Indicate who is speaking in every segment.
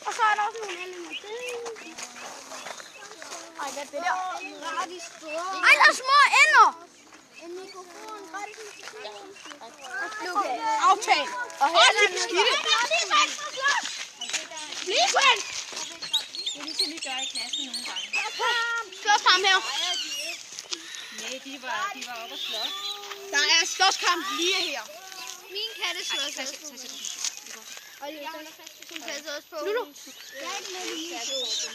Speaker 1: Og så er der også nogle ællinger. Ej, hvad er det der? Ej, der er små ender! En mikrofon, aftale. Og her er det skidte. Ligevand!
Speaker 2: Det er ligesom vi gør i klassen nogle gange.
Speaker 1: Slås ham her.
Speaker 2: Nej, de var oppe at slås.
Speaker 1: Der er slåskamp lige her.
Speaker 3: Min katte slås også på. Og hun passer også på.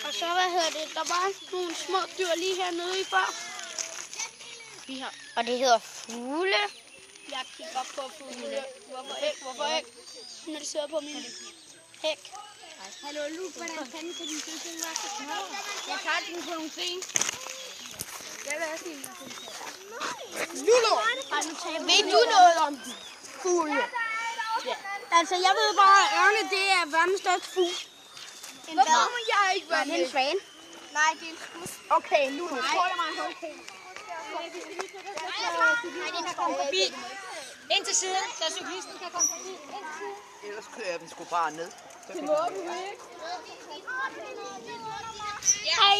Speaker 1: Og så, der var nogle små dyr lige hernede i før. Og det hedder fugle. Jeg kigger på fugle. Hvorfor ikke? Når de sidder på min hæk.
Speaker 3: Hallo, Luke, hvordan fanden kan din søster være så små?
Speaker 1: Jeg tager den på nogle sten.
Speaker 3: Jeg vil også sige,
Speaker 1: Lulu! Ved du noget om fugle? Ja. Altså, jeg ved bare, at ørne, det er verdens største fugl. Hvorfor må jeg ikke være med? Det er en svane.
Speaker 3: nej, det er en skus.
Speaker 1: Okay, Lulu, prøv mig at holde kæft.
Speaker 2: Forbi. Ind til siden, så cyklisten kan komme forbi.
Speaker 4: Ellers kører jeg dem sgu bare ned.
Speaker 1: Det må vi ikke. Hej.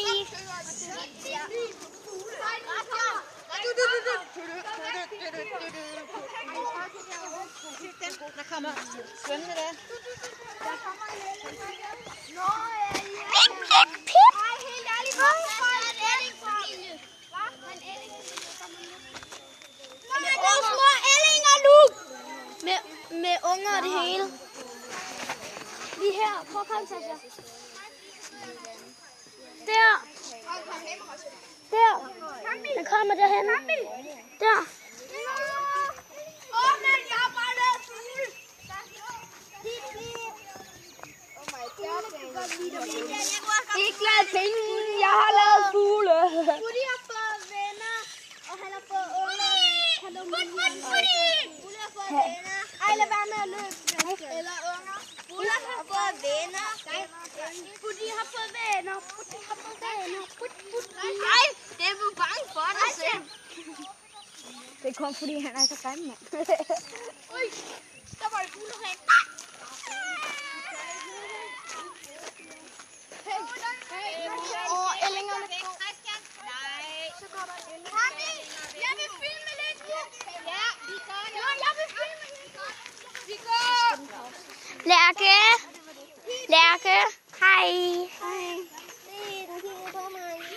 Speaker 2: Der kommer svømmende der.
Speaker 1: Med unger og det hele. Lige her. Prøv at komme, Sasha. Der. Der. Den kommer derhen. Der. Åh, men jeg har bare lavet fugle. Ikke lad penge. Jeg har lavet fugle.
Speaker 3: Buddy har fået venner, og han har fået unger. Buddy har fået venner. Ej, lad være med at løbe. Eller unger. Buddy har fået venner.
Speaker 1: Buddy har fået venner. Buddy har fået venner.
Speaker 3: Nej, det er for bange for dig selv.
Speaker 1: Det kom, fordi han er så grim, mand.
Speaker 3: Ui, der var det fugle hen.
Speaker 1: Og ællingerne.
Speaker 3: Så går der en. Jeg vil filme lidt nu. Ja, vi gør det. Jeg vil filme lidt. Vi går.
Speaker 1: Lærke. Hej.